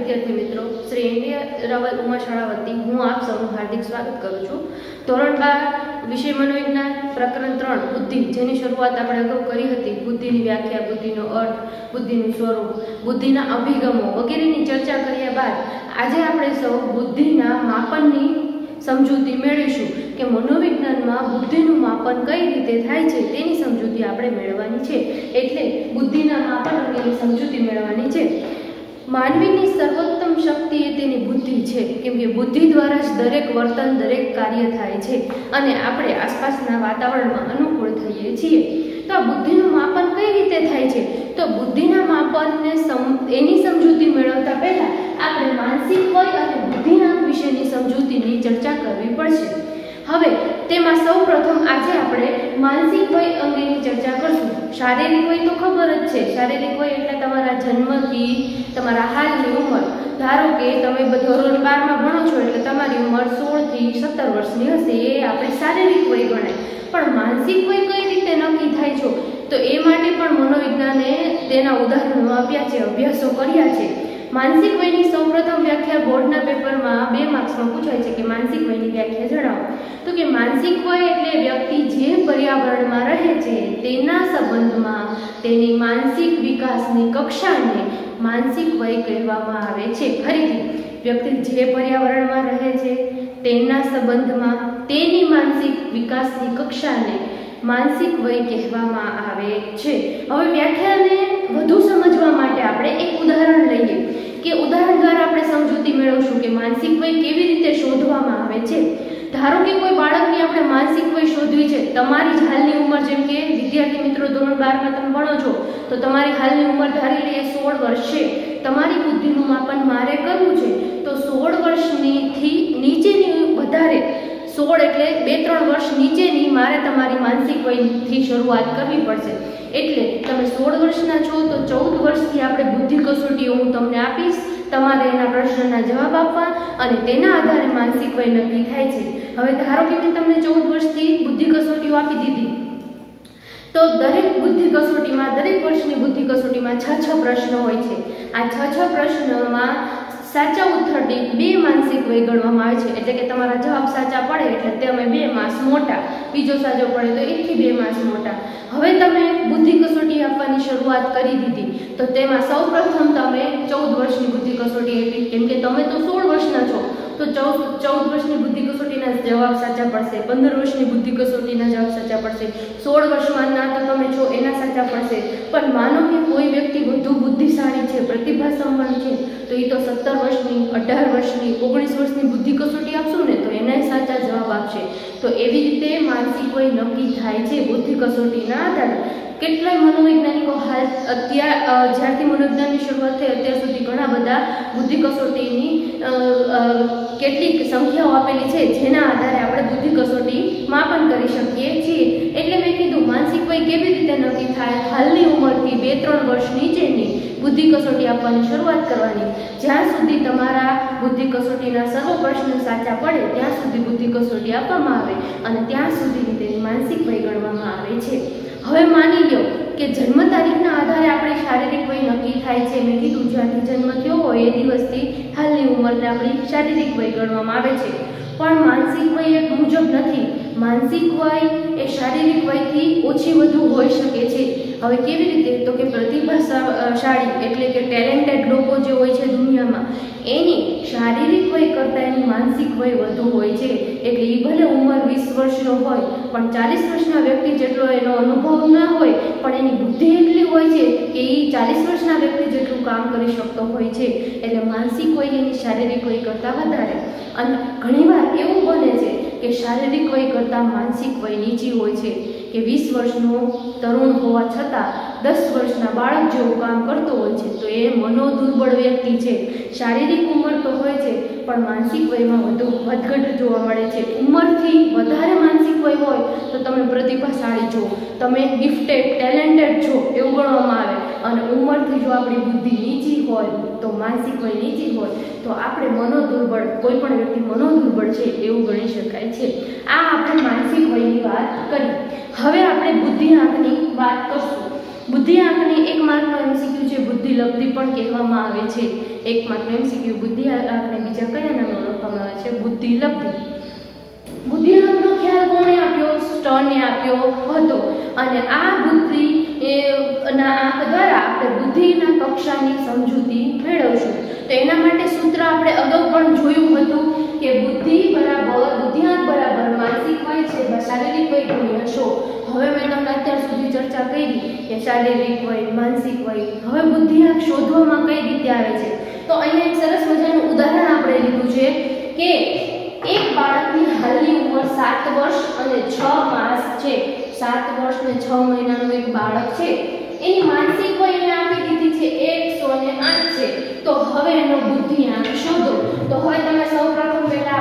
विद्यार्थी मित्रों, श्री इंडिया रावल उमा शाळा वती हूँ आप सबનું हार्दिक स्वागत करूँ છું। ધોરણ 12 વિષય મનોવિજ્ઞાન પ્રકરણ 3 બુદ્ધિ, જેની શરૂઆત આપણે અગાઉ કરી હતી। બુદ્ધિની વ્યાખ્યા, બુદ્ધિનો અર્થ, બુદ્ધિનું સ્વરૂપ, બુદ્ધિના અભિગમો વગેરેની ચર્ચા કર્યા બાદ આજે આપણે સૌ બુદ્ધિના માપનની સમજૂતી મેળવીશું કે મનોવિજ્ઞાનમાં બુદ્ધિનું માપન કઈ રીતે થાય છે તેની સમજૂતી આપણે મેળવવાની છે। એટલે બુદ્ધિના માપન અંગેની સમજૂતી મેળવવાની છે। માનવીની સર્વોત્તમ શક્તિ એ તેની બુદ્ધિ છે, કેમ કે બુદ્ધિ દ્વારા જ દરેક વર્તન, દરેક કાર્ય થાય છે અને આપણે આસપાસના વાતાવરણમાં અનુકૂળ થઈએ છીએ। તો આ બુદ્ધિનું માપન કઈ રીતે થાય છે? તો બુદ્ધિના માપનને એની સમજૂતી મેળવતા પહેલા આપણે માનસિક વય અને બુદ્ધિઆંક વિશેની સમજૂતીની ચર્ચા કરવી પડશે। હવે તેમાં સૌપ્રથમ આજે આપણે માનસિક વય અંગેની ચર્ચા કરશું। શારીરિક વય તો ખબર જ છે, શારીરિક વય એટલે તમારા જન્મથી તમારા હાલની ઉંમર। ધારો કે તમે ધોરણ 12 માં ભણો છો એટલે તમારી ઉંમર 16 થી 17 વર્ષની હશે, એ આપણે શારીરિક વય ગણાય। પણ માનસિક વય કઈ રીતે નક્કી થાય છે? તો એ માટે પણ મનોવિજ્ઞાને તેના ઉદાહરણો આપ્યા છે, અભ્યાસો કર્યા છે। मानसिक वयनी सौप्रथम व्याख्या बोर्डना पेपर में 2 मार्क्स में पूछाय छे कि मानसिक वयनी व्याख्या जणावो। तो कि मानसिक वय एटले व्यक्ति जे पर्यावरण में रहे छे तेना संबंध में तेनी मानसिक विकासनी कक्षाने मानसिक वय कहेवामां आवे छे। फरीथी व्यक्ति जे पर्यावरण में रहे छे तेना संबंध में तेनी मानसिक विकासनी कक्षाने मानसिक वय कहेवामां आवे छे। हवे व्याख्याने વધુ સમજવા માટે આપણે એક ઉદાહરણ લઈએ કે ઉદાહરણ દ્વારા આપણે સમજૂતી મેળવશું કે માનસિક વય કેવી રીતે શોધવામાં આવે છે। ધારો કે કોઈ બાળકની આપણે માનસિક વય શોધવી છે, તમારી જ હાલની ઉંમર, જેમ કે વિદ્યાર્થી મિત્રો ધોરણ 12 માં તમે ભણો છો તો તમારી હાલની ઉંમર ધારી લઈએ 16 વર્ષ છે। તમારી બુદ્ધિનું માપન મારે કરવું છે તો 16 વર્ષની થી નીચેની વધારે 16 એટલે 2-3 વર્ષ નીચેની મારે તમારી માનસિક વયથી શરૂઆત કરવી પડશે। એટલે તમે 16 વર્ષના છો તો 14 વર્ષથી આપણે બુદ્ધિ કસોટીઓ હું તમને આપીશ, તમારે એના પ્રશ્નના જવાબ આપવા અને તેના આધારે માનસિક વય નક્કી થાય છે। હવે ધારો કે મેં તમને 14 વર્ષથી બુદ્ધિ કસોટીઓ આપી દીધી તો દરેક બુદ્ધિ કસોટીમાં, દરેક વર્ષની બુદ્ધિ કસોટીમાં 6 પ્રશ્ન હોય છે। આ 6 પ્રશ્નમાં साचा उत्तर दी 2 मानसिक वय गणवामां आवे छे। एटले के तमारा जवाब साचा पड़े एटले तमे 2 मार्क्स मोटा, बीजो साचो पड़े तो 1 થી 2 मार्क्स मोटा। हवे तमे बुद्धि कसोटी आपवानी शरूआत करी दीधी तो तेमां सौप्रथम तमे 14 वर्षनी बुद्धि कसोटी आपी, केम के तमे तो 16 वर्षना छो तो 14 वर्षनी बुद्धि कसोटीना जवाब साचा पड़शे, 15 वर्षनी बुद्धि कसोटीना जवाब साचा पड़शे, 16 वर्षमाना तो तमे छो एना साचा पड़शे। पण मानो के कोई व्यक्ति વધુ बुद्धिशाળી छे, प्रतिभा संपन्न छे तो ई तो 17 वर्षनी, 18 वर्षनी, 19 वर्षनी बुद्धि कसोटी आपशो ने तो एना साचा जवाब आपशे। तो एवी रीते मानसिक वय नक्की थाय छे बुद्धि कसोटीना आधारे। કેટલાય મનોવૈજ્ઞાનિકો હાલ જ્યારથી મનોવિજ્ઞાનની શરૂઆત થઈ અત્યાર સુધી ઘણા બધા બુદ્ધિ કસોટીની કેટલીક સંખ્યાઓ આપેલી છે જેના આધારે આપણે બુદ્ધિ કસોટી માપન કરી શકીએ છીએ। એટલે મેં કીધું માનસિક વય કેવી રીતે નક્કી થાય? હાલની ઉંમરથી 2-3 વર્ષ નીચેની બુદ્ધિ કસોટી આપવાની શરૂઆત કરવાની। જ્યાં સુધી તમારા બુદ્ધિ કસોટીના સર્વ પ્રશ્ન સાચા પડે ત્યાં સુધી બુદ્ધિ કસોટી આપવામાં આવે અને ત્યાં સુધીની તેની માનસિક વય ગણવામાં આવે છે। હવે માની લો કે જન્મ તારીખના આધારે આપણી શારીરિક વય નક્કી થાય છે। મેં કીધું જ્યાંથી જન્મ થયો હોય એ દિવસથી હાલની ઉંમરને આપણી શારીરિક વય ગણવામાં આવે છે। પણ માનસિક વય એક મુજબ નથી। માનસિક વય એ શારીરિક વયથી ઓછી વધુ હોઈ શકે છે। હવે કેવી રીતે? તો કે પ્રતિભાશાળી એટલે કે ટેલેન્ટેડ લોકો જે હોય છે દુનિયામાં એની શારીરિક વય કરતાં એની માનસિક વય વધુ હોય છે। એટલે એ ભલે ઉંમર 20 વર્ષનો હોય પણ 40 વર્ષના વ્યક્તિ જેટલો એનો અનુભવ ના હોય પણ એની બુદ્ધિ એટલી હોય છે કે એ 40 વર્ષના વ્યક્તિ જેટલું કામ કરી શકતો હોય છે। એટલે માનસિક વય એની શારીરિક વય કરતાં વધારે। અને ઘણીવાર એવું બને છે કે શારીરિક વય કરતાં માનસિક વય નીચી હોય છે કે 20 વર્ષનો તરુણ હોવા છતાં 10 વર્ષના બાળક જેવું કામ કરતો હોય છે તો એ મનોદુર્બળ વ્યક્તિ છે। શારીરિક ઉંમર તો હોય છે પણ માનસિક વયમાં વધુ વધઘટ જોવા મળે છે। ઉંમરથી વધારે માનસિક વય હોય તો તમે પ્રતિભાશાળી છો, તમે ગિફ્ટેડ, ટેલેન્ટેડ છો એવું ગણવામાં આવે। અને ઉંમરથી જો આપણી બુદ્ધિ નીચી હોય તો માનસિક વય નીચી હોય તો આપણે મનોદુર્બળ, કોઈ પણ વ્યક્તિ મનોદુર્બળ છે એવું ગણી શકાય છે। આ આપણે માનસિક વયની વાત કરી। હવે આપણે બુદ્ધિઆંકની વાત કરશું। બુદ્ધિઆંકની એક માર્કનો એમસીક્યુ છે બુદ્ધિલબ્ધિ પણ કહેવામાં આવે છે. 1 માર્કનો એમસીક્યુ બુદ્ધિ આંકને બીજા કયા નામે ઓળખવામાં આવે છે? બુદ્ધિલબ્ધિ. બુદ્ધિઆંકનો ખ્યાલ કોણે આપ્યો? સ્ટર્ને આપ્યો હતો. અને આ બુદ્ધિ ના આંક દ્વારા આપણે બુદ્ધિના કક્ષાની સમજૂતી મેળવશું. તો એના માટે સૂત્ર આપણે અગાઉ પણ જોયું હતું કે બુદ્ધિઆંક બરાબર માનસિક વય છે શારીરિક વય ગુણ્યા 100. હવે મેં તમને અત્યાર સુધી ચર્ચા કરી કે શારીરિક વય, માનસિક વય. હવે બુદ્ધિઆંક શોધવામાં કઈ રીતે આવે છે? તો અહીંયા એક સરસ મજાનું ઉદાહરણ આપણે લીધું છે કે એક બાળકની હાલની ઉંમર 7 વર્ષ અને 6 માસ છે. 7 વર્ષ અને 6 મહિનાનું એક બાળક છે. એની માનસિક વય એને આપી દીધી છે 108 છે. તો હવે એનો બુદ્ધિઆંક શોધો. તો હવે તમે સૌપ્રથમ પહેલા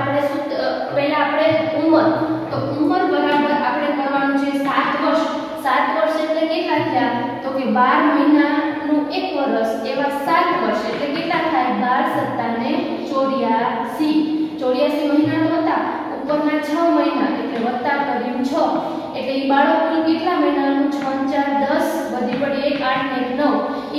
આપણે ઉંમર, તો ઉંમર બરાબર આપણે કરવાનું છે 7 વર્ષ. 7 વર્ષ એટલે કેટલા થયા? તો કે 12 મહિનાનું 1 વર્ષ એવા 7 વર્ષ એટલે કેટલા થાય? 12 + 7 = 84. 84 મહિના હતા, ઉપરના 6 મહિના એટલે વત્તા કર્યું 6 એટલે ઈ બાળક કુલ કેટલા મહિનાનું? 6 × 4 = 10, વધી પડી 1 8 ને 9.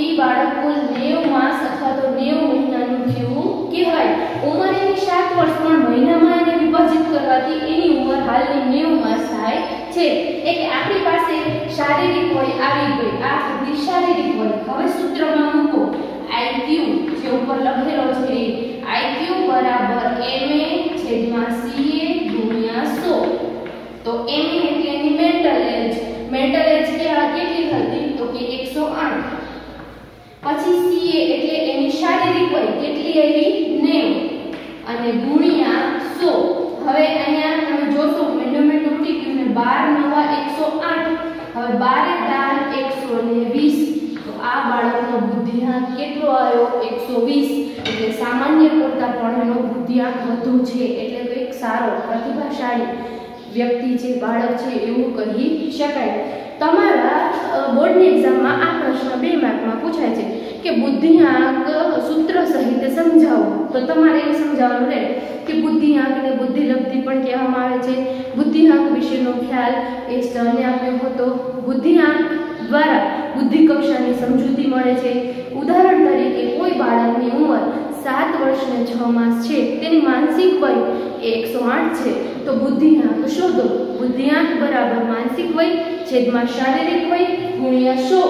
ઈ બાળક કુલ 90 માસ અથવા તો 90 મહિનાનું થયું કહેવાય. ઉંમર એની 7 વર્ષ પણ મહિનામાં એને વિભાજિત કરવાથી એની ઉંમર હાલની 90 માસ થાય છે. એટલે આપણી પાસે શારીરિક વય આવી ગઈ. આ બધી શારીરિક વય. હવે સૂત્રમાં મૂકો. IQ જે ઉપર લખેલો છે IQ બરાબર MA/CA × 100. તો MA એટલે એની મેન્ટલ એજ. મેન્ટલ એજ કેટલી હતી? તો કે 108. પછી CA એટલે એની શારીરિક વય કેટલી આવી? 90 અને ગુણ્યા 100. હવે અહીંયા તમે જોશો મેન્ડોમેન્ટ ઉઠી ગયું ને 12 * 9 = 108. હવે 12 × 120. તો આ બાળકનો બુદ્ધિઆંક કેટલો આવ્યો? 120. એટલે સામાન્ય કરતાં પણ એનો બુદ્ધિઆંક વધુ છે. એટલે એક સારો પ્રતિભાશાળી વ્યક્તિ છે, બાળક છે એવું કહી શકાય. તમારા બોર્ડની એક્ઝામમાં આ પ્રશ્ન 2 માર્કમાં પૂછાય છે કે બુદ્ધિઆંક સૂત્ર સહિત સમજાવો. તો તમારે એ સમજાવવાનું રહે કે બુદ્ધિઆંકને બુદ્ધિલબ્ધિ પણ કહેવામાં આવે છે. બુદ્ધિઆંક વિશેનો ખ્યાલ એ સ્ટર્ને આપ્યો હતો. બુદ્ધિઆંક દ્વારા બુદ્ધિ કક્ષાની સમજૂતી મળે છે. ઉદાહરણ તરીકે કોઈ બાળકની ઉંમર 7 વર્ષ અને 6 માસ છે, તેની માનસિક વય 108 છે. તો બુદ્ધિઆંક શોધો. બુદ્ધિઆંક બરાબર માનસિક વય છેદમાં શારીરિક વય ગુણ્યા 100.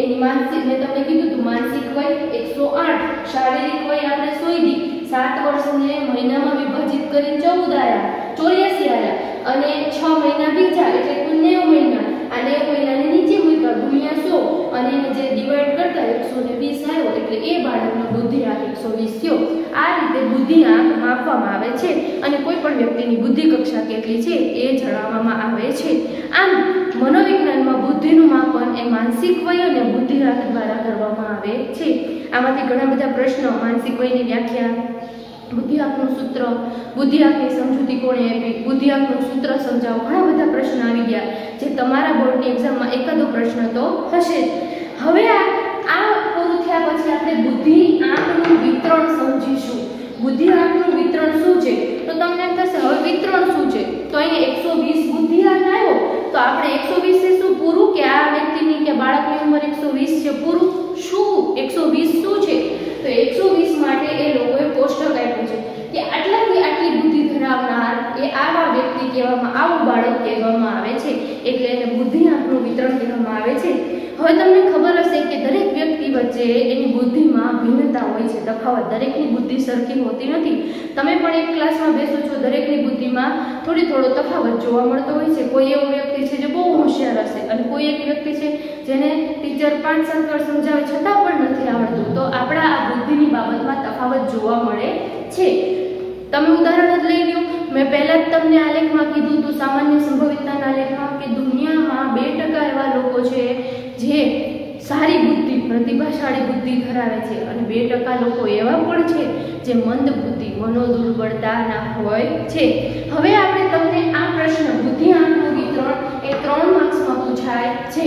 એની માનસિક મેં તમને કીધું હતું માનસિક વય 108, શારીરિક વય આપણે શોધી 7 વર્ષને મહિનામાં વિભાજિત કરી 14 આવ્યા, 84 આવ્યા અને 6 મહિના બીજા એટલે કુલ 90 મહિના. આ 90 મહિનાની નીચે મૂક્યા ગુણ્યા 100 અને એને જે ડિવાઈડ કરતા 120 આવ્યો એટલે એ બાળકનો બુદ્ધિઆંક 120 થયો. આ રીતે બુદ્ધિઆંક માપવામાં આવે છે અને કોઈ પણ વ્યક્તિની બુદ્ધિ કક્ષા કેટલી છે એ જણાવવામાં આવે છે. આમ મનોવિજ્ઞાનમાં બુદ્ધિનું માપન એ માનસિક વય અને બુદ્ધિઆંક દ્વારા કરવામાં આવે છે. આમાંથી ઘણા બધા પ્રશ્નો માનસિક વયની વ્યાખ્યા, બુદ્ધિઆંકનું સૂત્ર, બુદ્ધિઆંકની સમજૂતી કોણે આપી, બુદ્ધિઆંકનું સૂત્ર સમજાવો, ઘણા બધા પ્રશ્નો આવી ગયા જે તમારા બોર્ડની એક્ઝામમાં એકાદો પ્રશ્ન તો હશે. હવે આ પૂરું થયા પછી આપણે બુદ્ધિઆંકનું વિતરણ સમજીશું. બુદ્ધિઆંકનું વિતરણ શું છે? તો તમને એમ થશે હવે વિતરણ શું છે? તો અહીંયા 120 બુદ્ધિઆંક આવ્યો તો આપણે 120 છે શું પૂરું કે આ વ્યક્તિની કે બાળકની ઉંમર 120 છે પૂરું? શું 120 શું છે? તો 120 માટે એ લોકોએ કોષ્ટક આપ્યું છે કે આટલાથી આટલી બુદ્ધિ ધરાવનાર એ આવા વ્યક્તિ કહેવામાં, આવું બાળક કહેવામાં આવે છે. એટલે એને બુદ્ધિઆંકનું વિતરણ કહેવામાં આવે છે. હવે તમને ખબર હશે કે દરેક વ્યક્તિ વચ્ચે એની બુદ્ધિમાં ભિન્નતા હોય છે, તફાવત. દરેકની બુદ્ધિ સરખી હોતી નથી. તમે પણ એક ક્લાસમાં બેસો છો, દરેકની બુદ્ધિમાં થોડો તફાવત જોવા મળતો હોય છે. કોઈ એવો વ્યક્તિ છે જે બહુ હોશિયાર હશે અને કોઈ એક વ્યક્તિ છે જેને ટીચર 5-7 વાર સમજાવે છતાં પણ નથી આવડતું. તો આપણા આ બુદ્ધિની બાબતમાં તફાવત જોવા મળે છે. તમે ઉદાહરણ જ લઈ લો. મેં પહેલા જ તમને આલેખમાં કીધું હતું, સામાન્ય સંભવિતતાના આલેખમાં, કે દુનિયામાં 2% એવા લોકો છે જે સારી બુદ્ધિ, પ્રતિભાશાળી બુદ્ધિ ધરાવે છે અને 2% લોકો એવા પણ છે જે મંદ બુદ્ધિ, મનોદુર્બળતાના હોય છે. હવે આપણે તમને આ પ્રશ્ન બુદ્ધિઆંકનું વિતરણ એ 3 માર્ક્સમાં પૂછાય છે.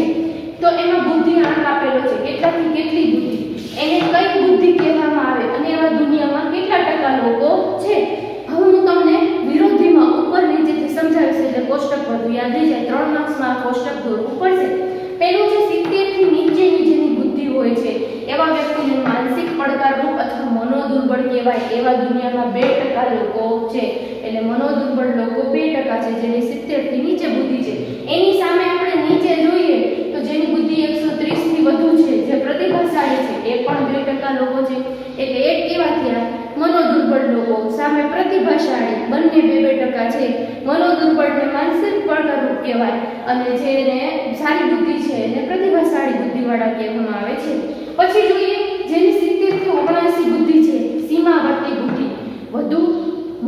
તો એમાં બુદ્ધિઆંક આપેલો છે, કેટલાથી કેટલી બુદ્ધિ, એને કઈ બુદ્ધિ કહેવામાં આવે અને એવા દુનિયામાં કેટલા ટકા લોકો છે. હવે હું તમને વિરોધીમાં ઉપર નીચેથી સમજાવીશ એટલે કોષ્ટક વધુ યાદ રહી જાય. 3 માર્ક્સમાં કોષ્ટક દોરવું પડશે. પહેલું છે 70 થી નીચેની જેની કહેવાય એવા દુનિયામાં 2% લોકો છે. એટલે મનોદુર્બળ લોકો 2% છે, જેની 70 થી નીચે બુદ્ધિ છે. એની સામે આપણે નીચે જોઈએ તો જેની બુદ્ધિ 130 થી વધુ છે, જે પ્રતિભાશાળી છે, એ પણ 2% લોકો છે. એટલે એક કેવા થયા મનોદુર્બળ લોકો સામે પ્રતિભાશાળી, બંને 2% છે. મનોદુર્બળને માનસિક પડકારરૂપ કહેવાય અને જેને સારી બુદ્ધિ છે એને પ્રતિભાશાળી બુદ્ધિવાળા કહેવામાં આવે છે. પછી જોઈએ જેની 70 થી 79 બુદ્ધિ છે, સીમાવર્તી બુદ્ધિ, વધુ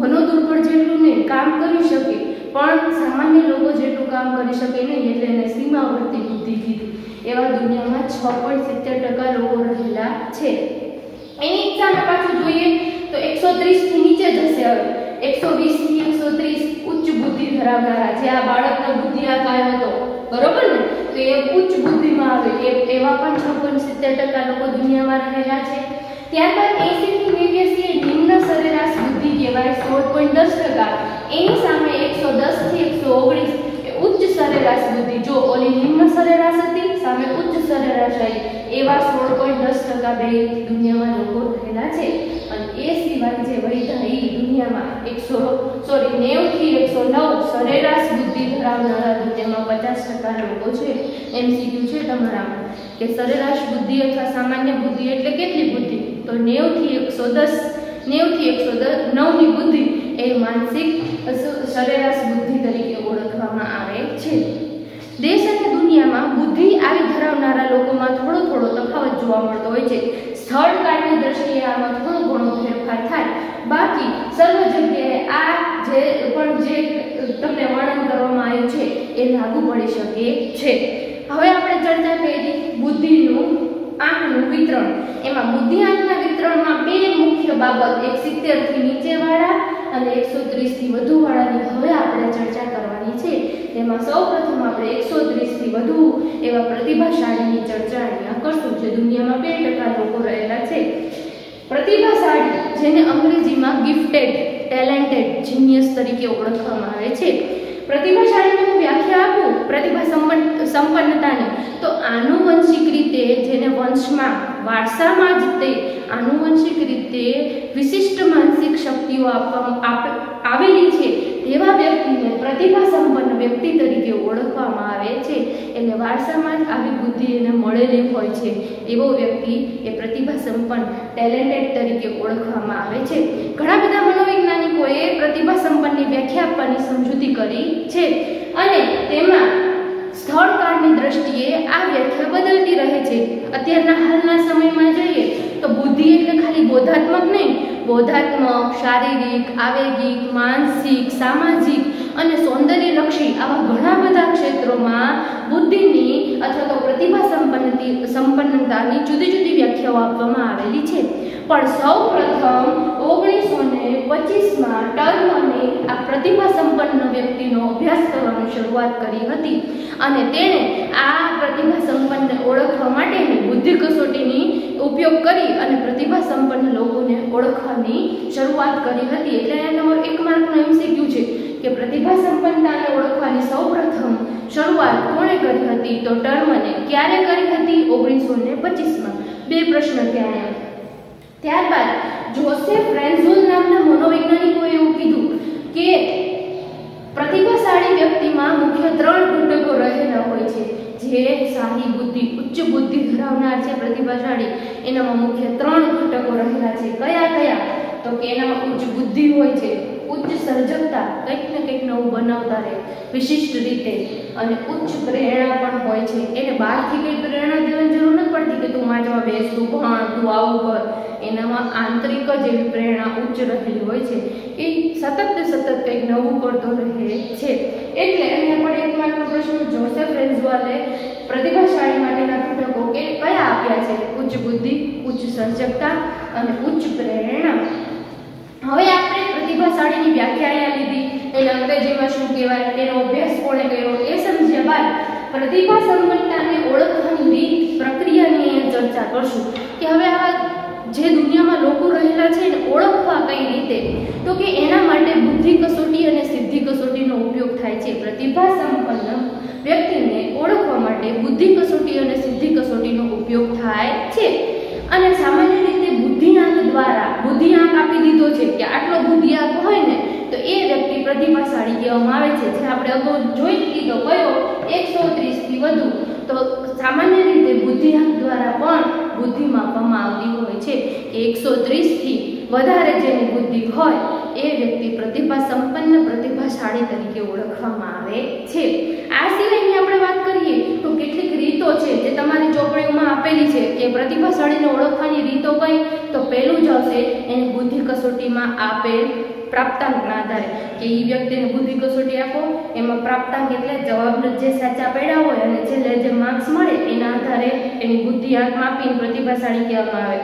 મનોદુર્બળ જેટલું નહીં કામ કરી શકે પણ સામાન્ય લોકો જેટલું કામ કરી શકે નહીં, એટલે એને સીમાવર્તી બુદ્ધિ કીધી. એવા દુનિયામાં 6.70% લોકો રહેલા છે. એની સામે પાછું જોઈએ તો 130 થી નીચે જશે. હવે 120 થી 130 ઉચ્ચ બુદ્ધિ ધરાવનારા, જે આ બાળકનો બુદ્ધિ આકાર હતો, બરોબર ને, તો એ ઉચ્ચ બુદ્ધિમાં આવે. એવા પણ 6.70% લોકો દુનિયામાં રહેલા છે. ત્યારબાદ 80 થી 89 એ નિમ્ન સરેરાશ બુદ્ધિ કહેવાય, 16.10%. એની સામે 110 થી 119 એ ઉચ્ચ સરેરાશ બુદ્ધિ. જો ઓલી નિમ્ન સરેરાશ હતી સામે ઉચ્ચ સરેરાશ આવી, એવા 16.10% બે દુનિયામાં લોકો રહેલા છે. અને એ સિવાય જે વૈધાનિક દુનિયામાં 90 થી 109 સરેરાશ બુદ્ધિ ધરાવનારા દુનિયામાં 50% લોકો છે. MCQ છે તમારામાં કે સરેરાશ બુદ્ધિ અથવા સામાન્ય બુદ્ધિ એટલે કેટલી બુદ્ધિ? તો 90 થી 109 ની બુદ્ધિ એ માનસિક સરેરાશ બુદ્ધિ તરીકે ઓળખવામાં આવે છે. દેશ અને દુનિયામાં બુદ્ધિ આવી ધરાવનારા લોકોમાં થોડો તફાવત જોવા મળતો હોય છે. સ્થળ કાળની દ્રષ્ટિએ આમાં થોડો ઘણો ફેરફાર થાય, બાકી સર્વ જગ્યાએ આ જે તમને વર્ણન કરવામાં આવ્યું છે એ લાગુ પડી શકે છે. હવે આપણે ચર્ચા કરી બુદ્ધિનું આંકનું વિતરણ. એમાં બુદ્ધિ આંકના વિતરણમાં બે મુખ્ય બાબત, એક 70 થી નીચેવાળા અને 130 થી વધુવાળાની હવે આપણે ચર્ચા કરવાની છે. તેમાં સૌપ્રથમ આપણે 130 થી વધુ એવા પ્રતિભાશાળીની ચર્ચા અહીંયા કરશું, જે દુનિયામાં 2% લોકો રહેલા છે. પ્રતિભાશાળી, જેને અંગ્રેજીમાં ગિફ્ટેડ, ટેલેન્ટેડ, જીનિયસ તરીકે ઓળખવામાં આવે છે. પ્રતિભાશાળીની વ્યાખ્યા આપું પ્રતિભા સંપન્નતાની, તો આનુવંશિક રીતે જેને વંશમાં વારસામાં જ તે આનુવંશિક રીતે વિશિષ્ટ માનસિક શક્તિઓ આવેલી છે તેવા વ્યક્તિને પ્રતિભા સંપન્ન વ્યક્તિ તરીકે ઓળખવામાં આવે છે. એટલે વારસામાં જ આવી બુદ્ધિ એને મળેલી હોય છે એવો વ્યક્તિ એ પ્રતિભા સંપન્ન, ટેલેન્ટેડ તરીકે ઓળખવામાં આવે છે. ઘણા બધા મનોવૈજ્ઞાનિકોએ પ્રતિભા સંપન્નની વ્યાખ્યા આપવાની સમજૂતી કરી છે અને તેમાં સ્થળ કાળની દ્રષ્ટિએ આ વ્યાખ્યા બદલતી રહે છે. અત્યારના હાલના સમયમાં જોઈએ તો બુદ્ધિ એટલે ખાલી બોધાત્મક નહીં, બોધાત્મક, શારીરિક, આવેગિક, માનસિક, સામાજિક અને સૌંદર્યલક્ષી આવા ઘણા બધા ક્ષેત્રોમાં બુદ્ધિની અથવા તો પ્રતિભા સંપન્નતાની જુદી જુદી વ્યાખ્યાઓ આપવામાં આવેલી છે. પણ સૌ પ્રથમ 1925માં ટર્મને આ પ્રતિભા સંપન્ન વ્યક્તિનો અભ્યાસ કરવાની શરૂઆત કરી હતી અને તેણે આ પ્રતિભા સંપન્ન ઓળખવા માટેની બુદ્ધિ કસોટીની ઉપયોગ કરી અને પ્રતિભા સંપન્ન લોકોને ઓળખવાની શરૂઆત કરી હતી. એટલે તમારો 1 માર્કનો MCQ છે કે પ્રતિભા સંપન્નતાને ઓળખવાની સૌપ્રથમ શરૂઆત કોણે કરી હતી? તો ટર્મને. ક્યારે કરી હતી? 1925માં. બે પ્રશ્ન ત્યાં. ત્યારબાદ જોસેફ રેન્ઝુલ નામના મનોવૈજ્ઞાનિકોએ એવું કીધું કે પ્રતિભાશાળી વ્યક્તિમાં મુખ્ય 3 ઘટકો રહેલા હોય છે. જે સારી બુદ્ધિ, ઉચ્ચ બુદ્ધિ ધરાવનાર છે પ્રતિભાશાળી, એનામાં મુખ્ય 3 ઘટકો રહેલા છે. કયા? તો કે એનામાં ઉચ્ચ બુદ્ધિ હોય છે, ઉચ્ચ સર્જકતા, કંઈક ને કંઈક નવું બનાવતા રહે વિશિષ્ટ રીતે, અને ઉચ્ચ પ્રેરણા પણ હોય છે. એને બહારથી કંઈ પ્રેરણા દેવાની જરૂર નથી પડતી કે તું વાંચવા બેસ, તું ભણ, તું આવું કર. એનામાં આંતરિક જ એવી પ્રેરણા ઉચ્ચ રહેલી હોય છે. એ સતત કંઈક નવું કરતો રહે છે. એટલે અહીંયા પણ 1 માર્કનો પ્રશ્ન જોસેફ રેન્ઝુલે પ્રતિભાશાળી માટેના ઘટકો કયા આપ્યા છે? ઉચ્ચ બુદ્ધિ, ઉચ્ચ સર્જકતા અને ઉચ્ચ પ્રેરણા. હવે આપણે પ્રતિભાશાળીની વ્યાખ્યા લીધી, એને અંગ્રેજીમાં શું કહેવાય, તેનો અભ્યાસ કોણે કર્યો એ સમજ્યા બાદ પ્રતિભા સંપન્નતાને ઓળખવાની રીત, પ્રક્રિયાની અહીંયા ચર્ચા કરશું કે હવે આ જે દુનિયામાં લોકો રહેલા છે એને ઓળખવા કઈ રીતે? તો કે એના માટે બુદ્ધિ કસોટી અને સિદ્ધિ કસોટીનો ઉપયોગ થાય છે. પ્રતિભા સંપન્ન વ્યક્તિને ઓળખવા માટે બુદ્ધિ કસોટી અને સિદ્ધિ કસોટીનો ઉપયોગ થાય છે. અને સામાન્ય રીતે બુદ્ધિઆંક માર્ક આપી દીધો છે કે આટલો બુદ્ધિઆંક હોય ને તો એ વ્યક્તિ પ્રતિભાશાળી કહેવામાં આવે છે. જે આપણે અગાઉ જોઈ લીધો કયો 130 થી વધુ. તો સામાન્ય રીતે બુદ્ધિઆંક દ્વારા પણ બુદ્ધિ માપવામાં આવતી હોય છે કે 130 થી વધારે જેની બુદ્ધિ હોય એ વ્યક્તિ પ્રતિભા સંપન્ન પ્રતિભાશાળી તરીકે ઓળખવામાં આવે છે. આ સિવાયની આપણે વાત કરીએ તો કેટલીક રીતો છે જે તમારી ચોપડીઓમાં આપેલી છે કે પ્રતિભાશાળીને ઓળખવાની રીતો કઈ, તો પહેલું જ આવશે એની બુદ્ધિ કસોટીમાં આપેલ પ્રાપ્તાંકના આધારે કે એ વ્યક્તિને બુદ્ધિ કસોટી આપો, એમાં પ્રાપ્તાંક એટલે જવાબ જે સાચા પડ્યા હોય અને છેલ્લે જે માર્ક્સ મળે એના આધારે એની બુદ્ધિઆંક માપીને પ્રતિભાશાળી કહેવામાં આવે.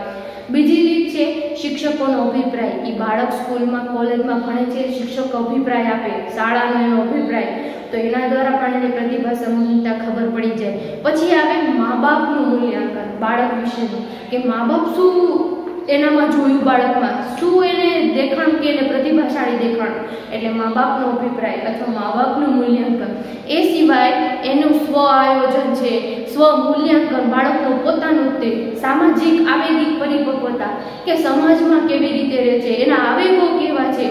બીજી રીત છે શિક્ષકોનો અભિપ્રાય. એ બાળક સ્કૂલમાં કોલેજમાં ભણે છે, શિક્ષક અભિપ્રાય આપે, શાળાનો એનો અભિપ્રાય, તો એના દ્વારા પણ એની પ્રતિભા સંબંધિતા ખબર પડી જાય. પછી આવે મા બાપનું મૂલ્યાંકન બાળક વિશેનું કે મા બાપ શું એનામાં જોયું, બાળકમાં શું એને દેખાણ કે એને પ્રતિભાશાળી દેખાણ, એટલે મા બાપનો અભિપ્રાય અથવા મા બાપનું મૂલ્યાંકન. એ સિવાય એનું સ્વ આયોજન છે, સ્વ મૂલ્યાંકન, બાળકનું પોતાનું તે સામાજિક આવેગિક પરિપક્વતા કે સમાજમાં કેવી રીતે રહે છે, એના આવેગો કેવા છે,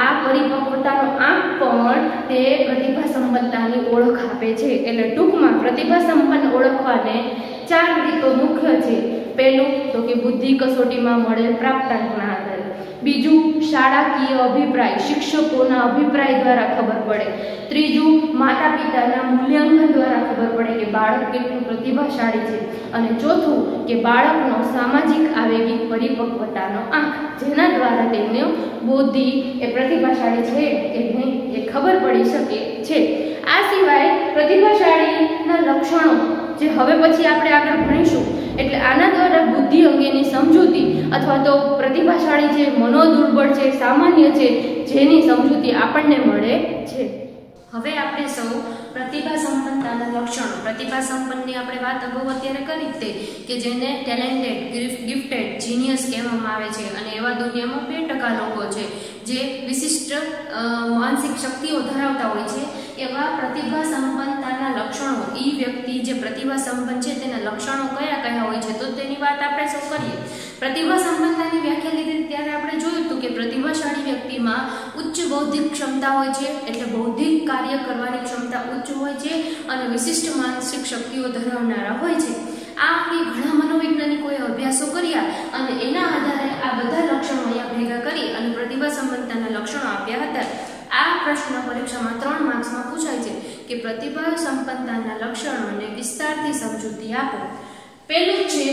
આ પરિપક્વતાનો આંક પણ તે પ્રતિભા સંપન્નતાની ઓળખ આપે છે. એટલે ટૂંકમાં પ્રતિભા સંપન્ન ઓળખવાને 4 રીતો મુખ્ય છે. પહેલું તો કે બુદ્ધિ કસોટીમાં મળેલ પ્રાપ્તાંકના આધારે. બીજું શાળાકીય અભિપ્રાય, શિક્ષકોના અભિપ્રાય દ્વારા ખબર પડે. ત્રીજું માતા પિતાના મૂલ્યાંકન દ્વારા ખબર પડે કે બાળક કેટલું પ્રતિભાશાળી છે. અને ચોથું કે બાળકનો સામાજિક આવેગિક પરિપક્વતાનો આંક, જેના દ્વારા તેનો બુદ્ધિ એ પ્રતિભાશાળી છે કે નહીં એ ખબર પડી શકે છે. આ સિવાય પ્રતિભાશાળીના લક્ષણો જે હવે પછી આપણે આગળ ભણીશું, એટલે આના દ્વારા બુદ્ધિ અંગેની સમજૂતી અથવા તો પ્રતિભાશાળી છે, મનોદુર્બળ છે, સામાન્ય છે, જેની સમજૂતી આપણને મળે છે. હવે આપણે સૌ પ્રતિભા સંપન્નતાના લક્ષણો, પ્રતિભા સંપન્નની આપણે વાત અગાઉ અત્યારે કરી જ કે જેને ટેલેન્ટેડ, ગિફ્ટેડ, જીનિયસ કહેવામાં આવે છે. અને એવા દુનિયામાં 2% લોકો છે જે વિશિષ્ટ માનસિક શક્તિઓ ધરાવતા હોય છે. એવા પ્રતિભા સંપન્નતાના લક્ષણો, એ વ્યક્તિ જે પ્રતિભા સંપન્ન છે તેના લક્ષણો કયા કયા હોય છે, તો તેની વાત આપણે સૌ કરીએ. પ્રતિભા સંપન્નતાની વ્યાખ્યા લીધી ત્યારે આપણે જોયું હતું કે પ્રતિભાશાળી વ્યક્તિમાં ઉચ્ચ બૌદ્ધિક ક્ષમતા હોય છે, એટલે બૌદ્ધિક કાર્ય કરવાની ક્ષમતા ઉચ્ચ હોય છે અને વિશિષ્ટ માનસિક શક્તિઓ ધરાવનારા હોય છે. આ અંગે ઘણા મનોવૈજ્ઞાનિકોએ અભ્યાસો કર્યા અને એના આધારે આ બધા લક્ષણો અહીંયા ભેગા કરી અને પ્રતિભા સંપન્નતાના લક્ષણો આપ્યા હતા. આ પ્રશ્ન પરીક્ષામાં 3 માર્ક્સમાં પૂછાય છે કે પ્રતિભા સંપન્નતાના લક્ષણોને વિસ્તારથી સમજૂતી આપો. પહેલું છે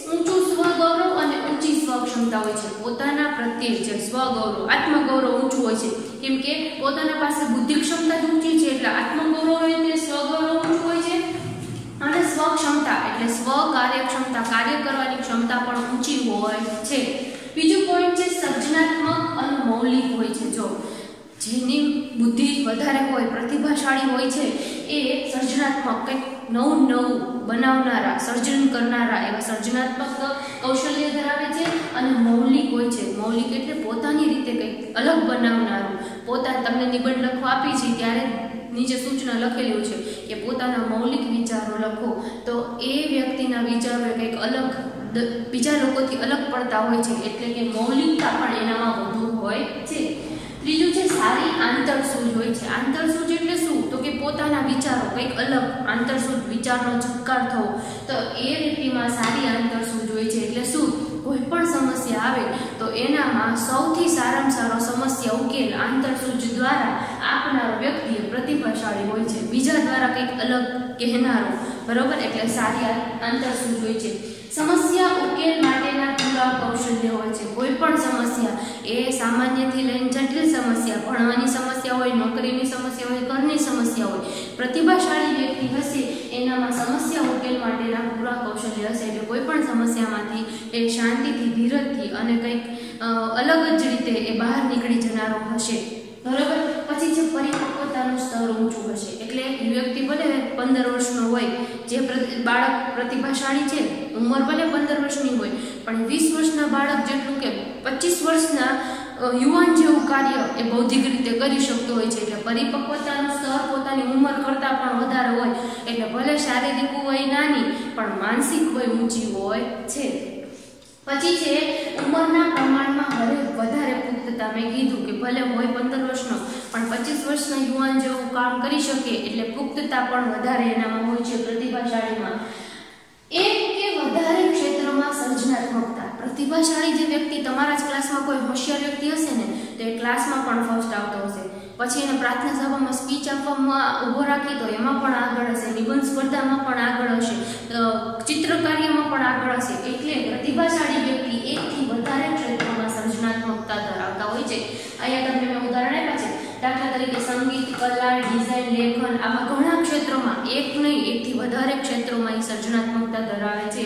ઊંચું સ્વગૌરવ અને ઊંચી સ્વક્ષમતા હોય છે. પોતાના પ્રત્યે જે સ્વગૌરવ, આત્મગૌરવ ઊંચું હોય છે, કેમ કે પોતાના પાસે બુદ્ધિ ક્ષમતા ઊંચી છે એટલે આત્મગૌરવ હોય તે સ્વગૌરવ ઊંચું હોય છે. અને સ્વક્ષમતા એટલે સ્વ કાર્યક્ષમતા, કાર્ય કરવાની ક્ષમતા પણ ઊંચી હોય છે. બીજું પોઈન્ટ છે સર્જનાત્મક અને મૌલિક હોય છે. જો જેની બુદ્ધિ વધારે હોય, પ્રતિભાશાળી હોય છે, એ સર્જનાત્મક કંઈક નવું બનાવનારા, સર્જન કરનારા એવા સર્જનાત્મક કૌશલ્ય ધરાવે છે. અને મૌલિક હોય છે, મૌલિક એટલે પોતાની રીતે કંઈક અલગ બનાવનારું. તમને નિબંધ લખવા આપી છે ત્યારે નીચે સૂચના લખેલું છે કે પોતાના મૌલિક વિચારો લખો, તો એ વ્યક્તિના વિચારો કંઈક અલગ, બીજા લોકોથી અલગ પડતા હોય છે, એટલે કે મૌલિકતા પણ એનામાં વધુ હોય છે. ત્રીજું છે સારી આંતરસૂઝ હોય છે. આંતરસૂઝ એટલે શું, તો કે પોતાના વિચારો કંઈક અલગ, આંતરસૂઝ વિચારનો ઝબકાર થવો, તો એ વ્યક્તિમાં સારી આંતરસૂઝ હોય છે. એટલે શું, કોઈ પણ સમસ્યા આવે તો એનામાં સૌથી સારામાં સારો સમસ્યા ઉકેલ આંતરસૂઝ દ્વારા આપનારો વ્યક્તિ પ્રતિભાશાળી હોય છે, બીજા દ્વારા કંઈક અલગ કહેનારો, બરોબર, એટલે સારી આંતરસૂઝ હોય છે. સમસ્યા ઉકેલ માટેના પૂરા કૌશલ્ય હોય છે. કોઈ પણ સમસ્યા, એ સામાન્યથી લઈને જટિલ સમસ્યા, ભણવાની સમસ્યા હોય, નોકરીની સમસ્યા હોય, ઘરની સમસ્યા હોય, પ્રતિભાશાળી વ્યક્તિ હશે એનામાં સમસ્યા ઉકેલ માટેના પૂરા કૌશલ્ય હશે. એટલે કોઈ પણ સમસ્યામાંથી એ શાંતિથી, ધીરજથી અને કંઈક અલગ જ રીતે એ બહાર નીકળી જનારો હશે, બરાબર. પછી છે પરિપક્વતાનું સ્તર ઊંચું હશે. એટલે વ્યક્તિ ભલે 15 વર્ષનો હોય, જે બાળક પ્રતિભાશાળી છે, ઉંમર ભલે 15 વર્ષની હોય, પણ 20 વર્ષના બાળક જેટલું કે 25 વર્ષના યુવાન જેવું કાર્ય એ બૌદ્ધિક રીતે કરી શકતો હોય છે. એટલે પરિપક્વતાનું સ્તર પોતાની ઉંમર કરતાં પણ વધારે હોય, એટલે ભલે શારીરિક વય નાની પણ માનસિક વય ઊંચી હોય છે. પછી છે ઉંમરના પ્રમાણમાં વધારે પુખ્તતા. મેં કીધું કે ભલે હોય 15 વર્ષનો પણ 25 વર્ષના યુવાન જેવું કામ કરી શકે એટલે પુખ્તતા પણ વધારે એનામાં હોય છે પ્રતિભાશાળીમાં. એક કે વધારે ક્ષેત્રમાં સર્જનાત્મકતા. પ્રતિભાશાળી જે વ્યક્તિ તમારા જ ક્લાસમાં કોઈ હોશિયાર વ્યક્તિ હશે ને તો એ ક્લાસમાં પણ ફર્સ્ટ આવતો હશે. પછી એને પ્રાર્થના સભામાં સ્પીચ આપવામાં ઊભો રાખી તો એમાં પણ આગળ હશે, નિબંધ સ્પર્ધામાં પણ આગળ હશે, ચિત્રકાર્યમાં પણ આગળ હશે. એટલે પ્રતિભાશાળી વ્યક્તિ એકથી વધારે ક્ષેત્રોમાં સર્જનાત્મકતા ધરાવતા હોય છે. અહીંયા તમને મેં ઉદાહરણ આપ્યા છે. દાખલા તરીકે સંગીત, કલા, ડિઝાઇન, લેખન, આવા ઘણા ક્ષેત્રોમાં એક નહીં એકથી વધારે ક્ષેત્રોમાં એ સર્જનાત્મકતા ધરાવે છે.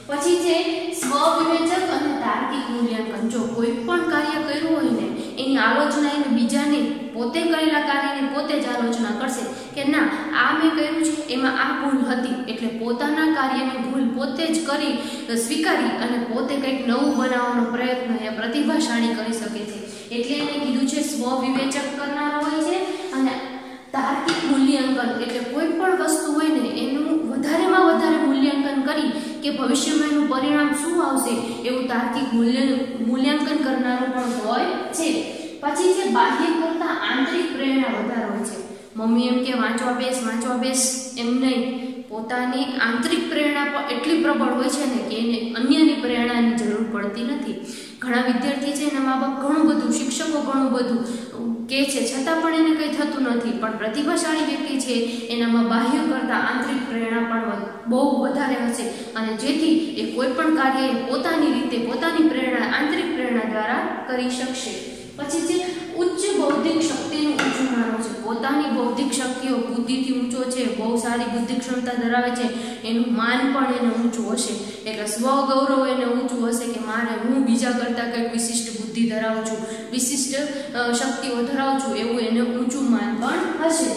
પછી છે સ્વવિવેચક અને તાર્કિક મૂલ્યાંકન. જો કોઈ પણ કાર્ય કર્યું હોય ને એની આલોચના એને બીજાને પોતે કરેલા કાર્યની પોતે જ આલોચના કરશે કે ના આ મેં કર્યું છે એમાં આ ભૂલ હતી, એટલે પોતાના કાર્યની ભૂલ પોતે જ કરી સ્વીકારી અને પોતે કંઈક નવું બનાવવાનો પ્રયત્ન એ પ્રતિભાશાળી કરી શકે છે. એટલે એને કીધું છે સ્વવિવેચક કરનારો હોય છે. અને તાર્કિક મૂલ્યાંકન એટલે કોઈ પણ વસ્તુ હોય ને એનું વધારેમાં વધારે મૂલ્યાંકન કરી કે ભવિષ્યમાં એનું પરિણામ શું આવશે એવું તાર્કિક મૂલ્યાંકન કરનારો પણ હોય છે. પછી છે બાહ્ય કરતા આંતરિક પ્રેરણા વધારે હોય છે. મમ્મી એમ કે વાંચવા બેસ એમ નહીં, પોતાની આંતરિક પ્રેરણા પણ એટલી પ્રબળ હોય છે ને કે એને અન્યની પ્રેરણાની જરૂર પડતી નથી. ઘણા વિદ્યાર્થી છે એના મા બાપ ઘણું બધું, શિક્ષકો ઘણું બધું કહે છે છતાં પણ એને કંઈ થતું નથી. પણ પ્રતિભાશાળી વ્યક્તિ છે એનામાં બાહ્ય કરતાં આંતરિક પ્રેરણા પણ બહુ વધારે હશે અને જેથી એ કોઈ પણ કાર્ય પોતાની રીતે પોતાની પ્રેરણા આંતરિક પ્રેરણા દ્વારા કરી શકશે. પછી છે ઉચ્ચ બૌદ્ધિક શક્તિનું ઊંચું માનવું છે. પોતાની બૌદ્ધિક શક્તિઓ બુદ્ધિથી ઊંચો છે, બહુ સારી બુદ્ધિ ક્ષમતા ધરાવે છે, એનું માન પણ એને ઊંચું હશે. એટલે સ્વગૌરવ એને ઊંચું હશે કે મારે હું બીજા કરતાં કંઈક વિશિષ્ટ બુદ્ધિ ધરાવું છું, વિશિષ્ટ શક્તિઓ ધરાવું છું એવું એને ઊંચું માન પણ હશે.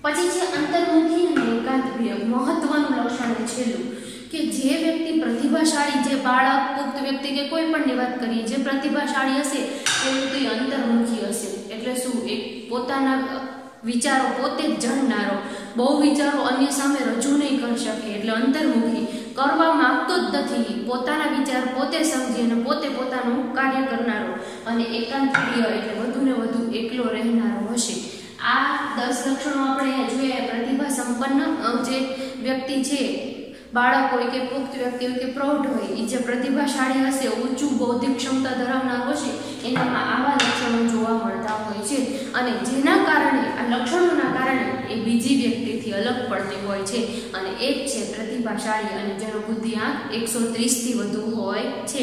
પછી છે અંતર્મુખી અને એકાંતપ્રિય. મહત્વનું લક્ષણ છેલ્લું કે જે વ્યક્તિ પ્રતિભાશાળી, જે બાળક, પુખ્ત વ્યક્તિ કે કોઈ પણની વાત કરીએ, જે પ્રતિભાશાળી હશે એ વ્યક્તિ અંતર્મુખી હશે. એટલે શું? એક પોતાના વિચારો પોતે જ જાણનારો, બહુ વિચારો અન્ય સામે રજૂ નહીં કરી શકે એટલે અંતર્મુખી. કરવા માંગતો જ નથી, પોતાના વિચાર પોતે સમજી અને પોતે પોતાનું કાર્ય કરનારો. અને એકાંતપ્રિય એટલે વધુને વધુ એકલો રહેનારો હશે. આ 10 લક્ષણો આપણે જોઈએ. પ્રતિભા સંપન્ન જે વ્યક્તિ છે, બાળક હોય કે પુખ્ત વ્યક્તિ હોય કે પ્રૌઢ હોય, એ જે પ્રતિભાશાળી હશે, ઊંચું બૌદ્ધિક ક્ષમતા ધરાવનાર હશે, એનામાં આવા લક્ષણો જોવા મળતા હોય છે. અને જેના કારણે આ લક્ષણોના કારણે એ બીજી વ્યક્તિથી અલગ પડતી હોય છે અને એ જ છે પ્રતિભાશાળી અને જેનો બુદ્ધિઆંક 130થી વધુ હોય છે.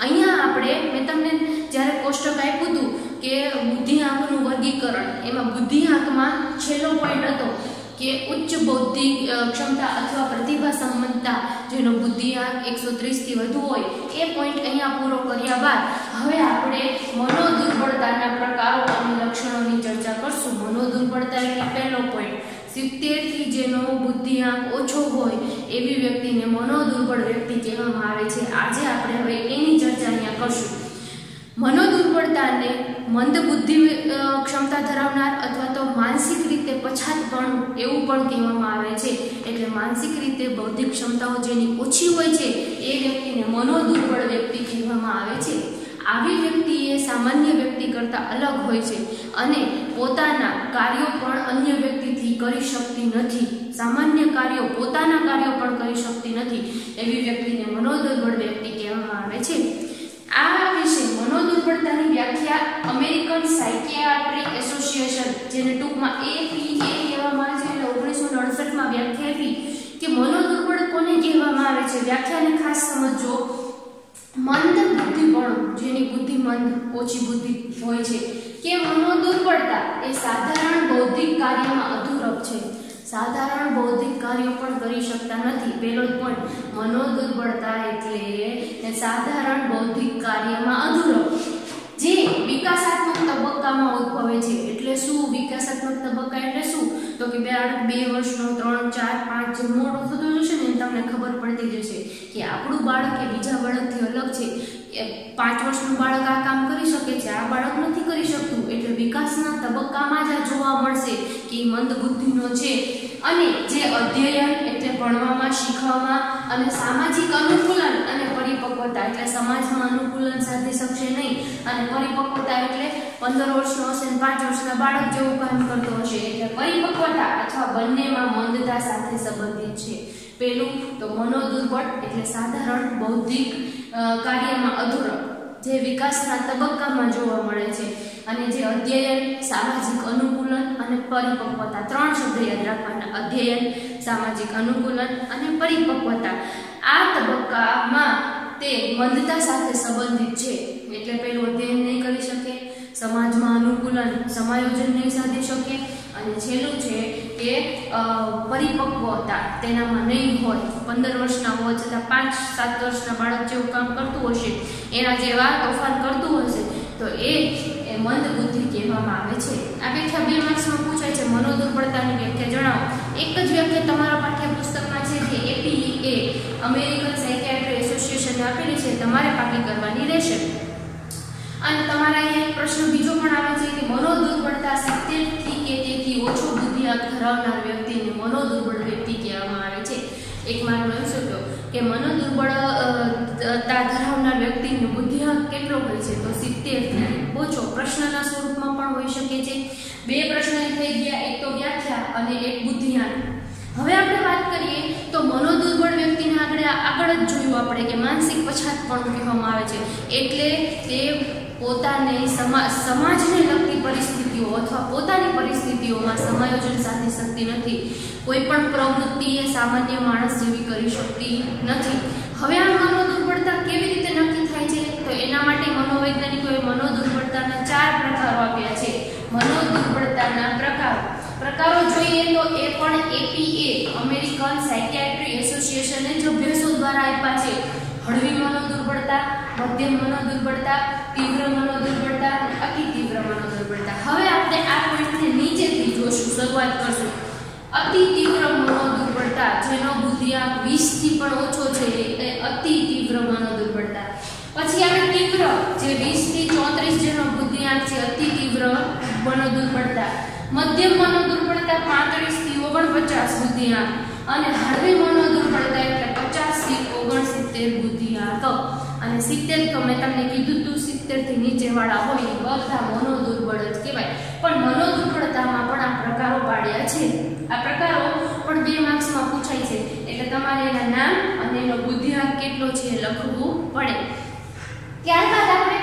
અહીંયા આપણે મેં તમને જ્યારે કોષ્ટક આપ્યું હતું કે બુદ્ધિઆંકનું વર્ગીકરણ, એમાં બુદ્ધિઆંકમાં છેલ્લો પોઈન્ટ હતો કે ઉચ્ચ બૌદ્ધિક ક્ષમતા અથવા પ્રતિભા સંપન્નતા જેનો બુદ્ધિઆંક 130થી વધુ હોય એ પોઈન્ટ અહીંયા પૂરો કર્યા બાદ હવે આપણે મનોદુર્બળતાના પ્રકારો અને લક્ષણોની ચર્ચા કરશું. મનોદુર્બળતા એટલે પહેલો પોઈન્ટ 70થી જેનો બુદ્ધિઆંક ઓછો હોય એવી વ્યક્તિને મનોદુર્બળ વ્યક્તિ કહેવામાં આવે છે. આજે આપણે હવે એની ચર્ચા અહીંયા કરશું. મનોદુર્બળતાને મંદ બુદ્ધિ ક્ષમતા ધરાવનાર અથવા તો માનસિક રીતે પછાત પણ એવું પણ કહેવામાં આવે છે. એટલે માનસિક રીતે બૌદ્ધિક ક્ષમતાઓ જેની ઓછી હોય છે એ વ્યક્તિને મનોદુર્બળ વ્યક્તિ કહેવામાં આવે છે. આવી વ્યક્તિ એ સામાન્ય વ્યક્તિ કરતાં અલગ હોય છે અને પોતાના કાર્યો પણ અન્ય વ્યક્તિથી કરી શકતી નથી. સામાન્ય કાર્યો, પોતાના કાર્યો પણ કરી શકતી નથી એવી વ્યક્તિને મનોદુર્બળ વ્યક્તિ કહેવામાં આવે છે. આ વિશે મનોદુર્બળતાની વ્યાખ્યા અમેરિકન સાયકિયાટ્રિક એસોસિએશન, જેને ટૂંકમાં APA કહેવામાં આવે છે, 1968માં વ્યાખ્યા આપી કે મનોદુર્બળ કોને કહેવામાં આવે છે. વ્યાખ્યાને ખાસ સમજો. મંદ બુદ્ધિપણું, જેની બુદ્ધિ મંદ, ઓછી બુદ્ધિ હોય છે, કે મનોદુર્બળતા એ સાધારણ બૌદ્ધિક કાર્યમાં અધૂરપ છે. સાધારણ બૌદ્ધિક કાર્યો પણ કરી શકતા નથી. પહેલો જ પોઈન્ટ, મનોદુર્બળતા એટલે સાધારણ બૌદ્ધિક કાર્યમાં અધૂરપ, જે વિકાસાત્મક તબક્કામાં ઉદ્ભવે છે. એટલે શું વિકાસાત્મક તબક્કા એટલે શું? તો કે બાળક 2 વર્ષનો, 3, 4, 5 જે મોટો થતો જશે ને તમને ખબર પડતી જશે કે આપણું બાળક એ બીજા બાળકથી અલગ છે. 5 વર્ષનું બાળક આ કામ કરી શકે છે, આ બાળક નથી કરી શકતું. એટલે વિકાસના તબક્કામાં જ આ જોવા મળશે કે મંદ બુદ્ધિનો છે. અને જે અધ્યયન એટલે ભણવામાં, શીખવામાં અને સામાજિક અનુકૂલન અને પરિપક્વતા એટલે સમાજમાં અનુકૂલન સાધી શકશે નહીં અને પરિપક્વતા એટલે 15 વર્ષનો હશે અને 5 વર્ષના બાળક જેવું કામ કરતો હશે એટલે પરિપક્વતા અથવા બંનેમાં મંદતા સાથે સંબંધિત છે. પેલું તો મનોદુર્બળ એટલે સાધારણ બૌદ્ધિક કાર્યમાં અધૂરપ જે વિકાસના તબક્કામાં જોવા મળે છે અને જે અધ્યયન, સામાજિક અનુકૂલન અને પરિપક્વતા 3 શબ્દ યાદ રાખવાના. અધ્યયન, સામાજિક અનુકૂલન અને પરિપક્વતા આ તબક્કામાં તે મંદતા સાથે સંબંધિત છે એટલે પેલું અધ્યયન નહીં કરી શકે, સમાજમાં અનુકૂલન સમાયોજન નહીં સાધી શકે અને છેલ્લું છે કે પરિપક્વતા તેનામાં નહીં હોય. 15 વર્ષના હોવા છતાં 5-7 વર્ષના બાળક જેવું કામ કરતું હશે, એના જેવા તોફાન કરતું હશે તો એ મંદ બુદ્ધિ કહેવામાં આવે છે. આ વ્યાખ્યા 2 માર્ક્સમાં પૂછાય છે. મનોદુર્બળતાની વ્યાખ્યા જણાવો. એક જ વ્યાખ્યા તમારા પાઠ્યપુસ્તકમાં છે કે APA અમેરિકન સાયકિયાટ્રી એસોસિએશને આપેલી છે, તમારે પાકી કરવાની રહેશે. અને તમારા અહીંયા પ્રશ્ન બીજો પણ આવે છે કે મનોદુર્બળતા 70 થી કે તેથી ઓછો બુદ્ધિઆંક ધરાવનાર વ્યક્તિને મનોદુર્બળ વ્યક્તિ કહેવામાં આવે છે. એક માર્ક લઈ શકો કે મનોદુર્બળતા ધરાવનાર વ્યક્તિનો બુદ્ધિઆંક કેટલો હોય છે તો 70 થી ઓછો. પ્રશ્નના સ્વરૂપમાં પણ હોઈ શકે છે. 2 પ્રશ્ન થઈ ગયા, એક તો વ્યાખ્યા અને એક બુદ્ધિઆંક. હવે આપણે વાત કરીએ તો મનોદુર્બળ વ્યક્તિને આગળ જ જોયું આપણે કે માનસિક પછાત પણ કહેવામાં આવે છે એટલે તે પોતાને સમાજને લગતી પરિસ્થિતિઓ અથવા પોતાની પરિસ્થિતિઓમાં સમાયોજન સાધી શકતી નથી. કોઈ પણ પ્રવૃત્તિ એ સામાન્ય માણસ જેવી કરી શકતી નથી. હવે આ મનોદુર્બળતા કેવી રીતે નક્કી થાય છે તો એના માટે મનોવૈજ્ઞાનિકોએ મનોદુર્બળતાના 4 પ્રકારો આપ્યા છે. મનોદુર્બળતાના પ્રકારો જોઈએ તો એ પણ APA અમેરિકન સાયકિયાટ્રી એસોસિએશને જ અભ્યાસો દ્વારા આપ્યા છે. હળવી મનોદુર્બળતા, મધ્યમ મનોદુર્બળતા, તીવ્ર મનોદુર્બળતા, અતિ તીવ્ર મનોદુર્બળતા. હવે આપણે આ પોઈન્ટને નીચેથી જોશું, શરૂઆત કરશું. અતિ તીવ્ર મનોદુર્બળતા જેનો બુદ્ધિઆંક 20 થી પણ ઓછો છે એ અતિ તીવ્ર મનોદુર્બળતા. પછી આવે તીવ્ર જે 20 થી 34 જેનો બુદ્ધિઆંક છે અતિ તીવ્ર મનોદુર્બળતા. મધ્યમ મનોદુર્બળતા 35 થી 49 બુદ્ધિઆંક અને હળવી મનોદુર્બળતા એટલે 50 થી 69 બુદ્ધિઆંક. અને 70 તો મેં તમને કીધું તું 70 થી નીચે વાળા હોય બધા મનોદુર્બળ જ કહેવાય. પણ મનોદુર્બળતામાં પણ આ પ્રકારો પાડ્યા છે. આ પ્રકારો પણ 2 માર્ક્સમાં પૂછાય છે એટલે તમારે એના નામ અને એનો બુદ્ધિઆંક કેટલો છે એ લખવું પડે. ત્યારબાદ આપણે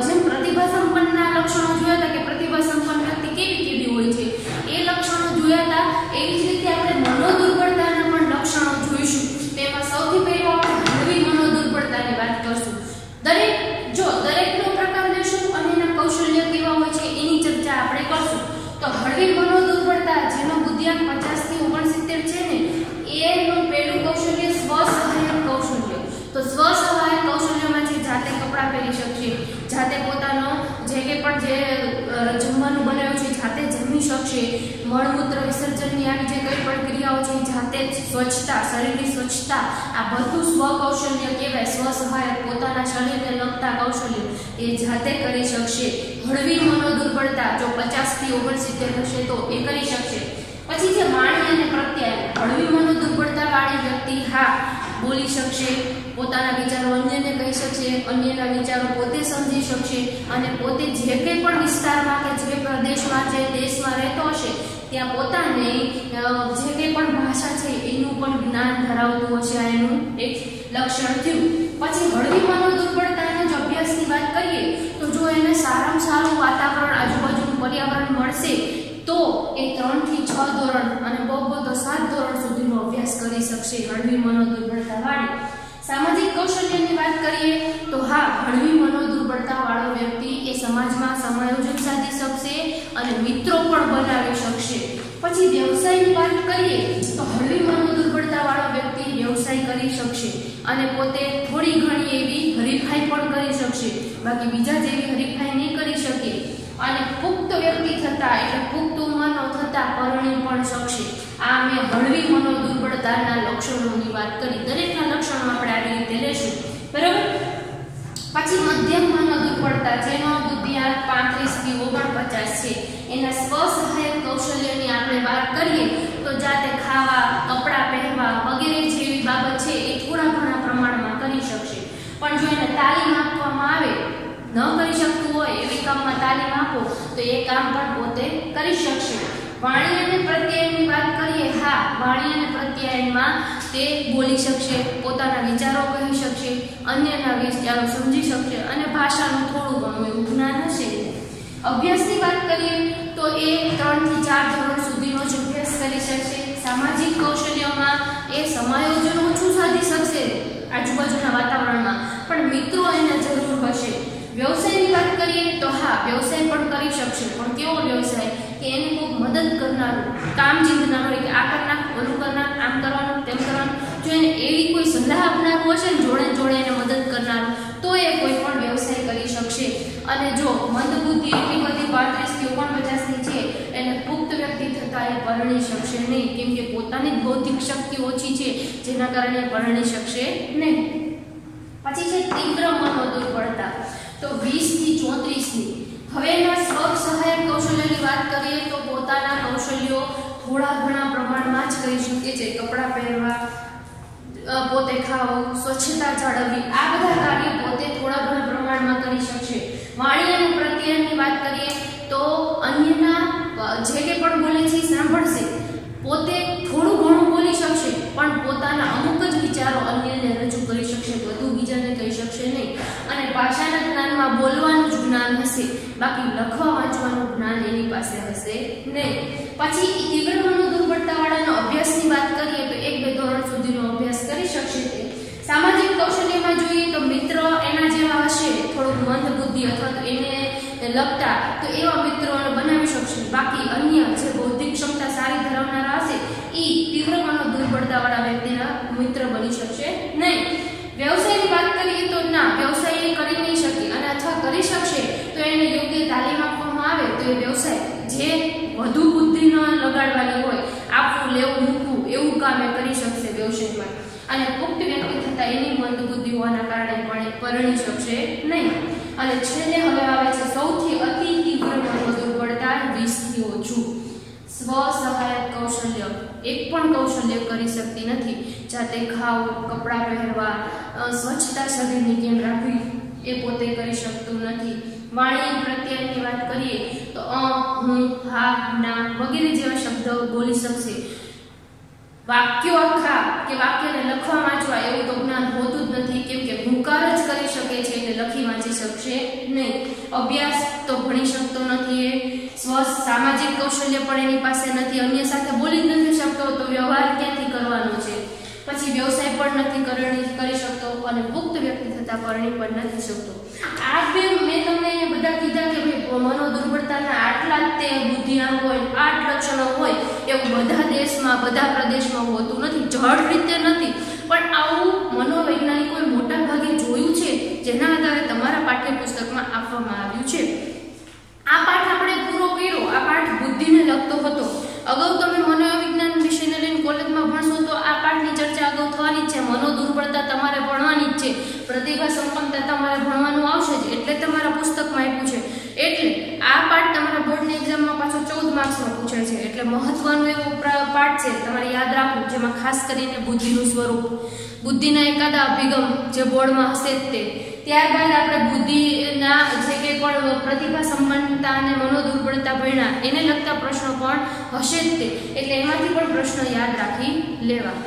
જેમ પ્રતિભા સંપન્નના લક્ષણો જોયા હતા કે પ્રતિભા સંપન્ન વ્યક્તિ કેવી હોય છે એ લક્ષણો જોયા હતા, એવી જ રીતે આપણે મનોદુર્બળતાના પણ લક્ષણો જોઈશું. તેમાં સૌથી પહેલું આપણે હળવી મનોદુર્બળતાની વાત કરશું. દરેકનો પ્રકાર લેશું અને એના કૌશલ્ય કેવા હોય છે એની ચર્ચા આપણે કરશું. તો હળવી મનોદુર્બળતા જેનો બુદ્ધિઆંક 50 થી 69 છે ને એનું પહેલું કૌશલ્ય સ્વ-સહાયક કૌશલ્ય. તો સ્વ-સહાયક કૌશલ્યમાં છે જાતે કપડાં પહેરી શકશે, જાતે પોતાનો જે પણ જે જમવાનું બનાવ્યું છે જાતે જમી શકશે, મળમૂત્ર વિસર્જનની આવી જે કંઈ પણ ક્રિયાઓ છે જાતે જ સ્વચ્છતા, શરીરની સ્વચ્છતા, આ બધું સ્વ-કૌશલ્ય કહેવાય. સ્વ-સહાયક પોતાના શરીરને લગતા કૌશલ્ય એ જાતે કરી શકશે. હળવી મનોદુર્બળતા જો 50 થી 69 હશે તો એ કરી શકશે. પછી જે વાણી અને પ્રત્યાયન, હળવી મનોદુર્બળતા વાળી વ્યક્તિ બોલી શકશે, પોતાના વિચારો અન્યને કહી શકશે, અન્યના વિચારો પોતે સમજી શકશે અને પોતે જે કંઈ પણ વિસ્તારમાં કે જે પ્રદેશમાં જે દેશમાં રહેતો હશે ત્યાં પોતાને જે કંઈ પણ ભાષા છે એનું પણ જ્ઞાન ધરાવતું હશે. આ એનું એક લક્ષણ થયું. પછી હળવી મનોદુર્બળતાના જો અભ્યાસની વાત કરીએ તો જો એને સારામાં સારું વાતાવરણ, આજુબાજુનું પર્યાવરણ મળશે તો એ 3 થી 6 ધોરણ અને બહુ તો 7 ધોરણ સુધીનો અભ્યાસ કરી શકશે હળવી મનોદુર્બળતા વાળી. સામાજિક કૌશલ્યની વાત કરીએ તો હળવી મનોદુર્બળતા વાળો વ્યક્તિ એ સમાજમાં સમાયોજન સાધી શકશે અને મિત્રો પણ બનાવી શકશે. પછી વ્યવસાયની વાત કરીએ તો હળવી મનોદુર્બળતા વાળો વ્યક્તિ વ્યવસાય કરી શકશે અને પોતે થોડી ઘણી એવી હરીફાઈ પણ કરી શકશે, બાકી બીજા જેવી હરીફાઈ નહીં કરી શકે. અને પુખ્ત વ્યક્તિ થતા એટલે પુખ્ત ઉંમરનો થતા પરણી પણ શકશે. આ મેં હળવી મનોદુર્બળતાના લક્ષણોની વાત કરી. દરેકના લક્ષણો આપણે આવી રીતે લેશું, બરાબર. પછી મધ્યમ મનોદુર્બળતા જેનો બુદ્ધિઆંક 35 થી 49 છે એના સ્વ-સહાયક કૌશલ્યની આપણે વાત કરીએ તો જાતે ખાવા, કપડાં પહેરવા વગેરે જેવી બાબત છે એ થોડા ઘણા પ્રમાણમાં કરી શકશે. પણ જો એને તાલીમ આપવામાં આવે, ન કરી શકતું હોય એવી કામમાં તાલીમ આપો તો એ કામ પણ પોતે કરી શકશે. વાણી અને પ્રત્યાયનની વાત કરીએ, હા, વાણી અને પ્રત્યાયનમાં તે બોલી શકશે, પોતાના વિચારો કહી શકશે, અન્યના વિચારો સમજી શકશે અને ભાષાનું થોડું ઘણું એવું જ્ઞાન હશે. અભ્યાસની વાત કરીએ તો એ 3 થી 4 ધોરણ સુધીનો જ અભ્યાસ કરી શકશે. સામાજિક કૌશલ્યમાં એ સમાયોજન ઓછું સાધી શકશે આજુબાજુના વાતાવરણમાં, પણ મિત્રો એને જરૂર હશે. વ્યવસાયની વાત કરીએ તો હા, વ્યવસાય પણ કરી શકશે, પણ કેવો વ્યવસાય કે એને ખૂબ મદદ કરનારું, કામ ચીંધનારું હોય કે આ કર નાખ, ઓલું કર નાખ, આમ કરવાનું, તેમ કરવાનું. જો એને એવી કોઈ સલાહ આપનારું હશે ને જોડે જોડે એને મદદ કરનારું, તો એ કોઈ પણ વ્યવસાય કરી શકશે. અને જો મંદબુદ્ધિ એટલી બધી 35 થી 49 ની છે, એને પુખ્ત વ્યક્તિ થતા એ પરણી શકશે નહીં, કેમ કે પોતાની બૌદ્ધિક શક્તિ ઓછી છે, જેના કારણે પરણી શકશે નહીં. પછી છે તીવ્ર મનોદુર્બળતા, તો 20 થી 34 ની. હવે એના સ્વ-સહાયક કૌશલ્યની વાત કરીએ તો પોતાના કૌશલ્યો થોડા ઘણા પ્રમાણમાં જ કરી શકે છે. કપડાં પહેરવા, પોતે ખાવું, સ્વચ્છતા જાળવવી, આ બધા કાર્યો પોતે થોડા ઘણા પ્રમાણમાં કરી શકશે. વાણી અને પ્રત્યાયનની વાત કરીએ તો અન્યના જે કે પણ બોલે છે સાંભળશે, પોતે થોડું ઘણું બોલી શકશે, પણ પોતાના અમુક જ વિચારો અન્યને રજૂ કરી શકશે, બધું બીજાને કહી શકશે નહીં. અને ભાષાના જ્ઞાનમાં બોલવાનું જ જ્ઞાન હશે, બાકી લખવા વાંચવાનું જ્ઞાન એની પાસે હશે નહીં. પછી તીવ્ર મનોદુર્બળતાવાળાનો અભ્યાસની વાત કરીએ તો 1-2 ધોરણ સુધીનો અભ્યાસ કરી શકશે તે. સામાજિક કૌશલ્યમાં જોઈએ તો મિત્ર એના જેવા હશે, થોડુંક મંદ બુદ્ધિ અથવા તો એને લગતા, તો એવા મિત્રો બનાવી શકશે. બાકી અન્ય જે બૌદ્ધિક ક્ષમતા સારી ધરાવનારા હશે એ તીવ્ર મનોદુર્બળતાવાળા વ્યક્તિના મિત્ર બની શકશે નહીં. વ્યવસાયની વાત કરીએ તો ના, વ્યવસાય એ કરી નહીં શકે, અને અથવા કરી શકશે તો એને યોગ્ય તાલીમ આપવામાં આવે તો એ વ્યવસાય જે વધુ બુદ્ધિ ન લગાડવાની હોય, આપવું, લેવું, મૂકવું એવું કામ એ કરી શકશે વ્યવસાયમાં. અને પુખ્ત વ્યક્તિ થતા એની મંદ બુદ્ધિ હોવાના કારણે પણ પરણી શકશે નહીં. અને છેલ્લે હવે આવે છે સૌથી અતિ તીવ્ર મનોદુર્બળતા, 20 થી ઓછું. સ્વ-સહાયક કૌશલ્ય, એક પણ કૌશલ્ય કરી શકતી નથી. જાતે ખાવું, કપડાં પહેરવા, સ્વચ્છતા, શરીરની ધ્યાન રાખવી એ પોતે કરી શકતું નથી. વાણી પ્રત્યાયનની વાત કરીએ તો હું, હા, ના વગેરે જેવા શબ્દો બોલી શકશે. વાક્યો આખા કે વાક્યને લખવા વાંચવા એવું તો જ્ઞાન હોતું જ નથી, કેમ કે હુંકાર જ કરી શકે છે એટલે લખી વાંચી શકશે નહીં. અભ્યાસ તો ભણી શકતો નથી એ. સામાજિક કૌશલ્ય પણ એની પાસે નથી, અન્ય સાથે બોલી જ નથી શકતો, તો વ્યવહાર ક્યાંથી કરવાનો છે. પછી વ્યવસાય પણ નથી કરી શકતો, અને પુખ્ત વ્યક્તિ થતા પરણી પણ નથી શકતો. આ બે મેં તમને બધા કીધા કે ભાઈ મનોદુર્બળતાના આટલા જ તે બુદ્ધિઆંક હોય, 8 લક્ષણો હોય, એવું બધા દેશમાં, બધા પ્રદેશમાં હોતું નથી, જળ રીતે નથી. પણ આવું મનોવૈજ્ઞાનિકોએ મોટા ભાગે જોયું છે, જેના આધારે તમારા પાઠ્યપુસ્તકમાં આપવામાં આવ્યું છે. આ પાઠ આપણે પૂરો કર્યો. આ પાઠ બુદ્ધિને લગતો હતો. અગાઉ તમે મનોવિજ્ઞાન વિષયને લઈને કોલેજમાં ભણશો તો આ પાઠની ચર્ચા અગાઉ થવાની જ છે. મનોદુર્બળતા તમારે ભણવાની જ છે, પ્રતિભા સંપન્નતા તમારે ભણવાનું આવશે જ, એટલે તમારા પુસ્તકમાં આપ્યું છે. એટલે આ પાઠ તમારા બોર્ડની એક્ઝામમાં પાછો 14 માર્ક્સમાં પૂછાય છે, એટલે મહત્વનો એવો પાઠ છે, તમારે યાદ રાખવું. જેમાં ખાસ કરીને બુદ્ધિનું સ્વરૂપ, બુદ્ધિના એકાદા અભિગમ જે બોર્ડમાં હશે જ તે. ત્યારબાદ આપણે બુદ્ધિના જે કે પણ પ્રતિભા સંપન્નતા અને મનોદુર્બળતા ભણ્યા, એને લગતા પ્રશ્નો પણ હશે જ તે, એટલે એમાંથી પણ પ્રશ્નો યાદ રાખી લેવા.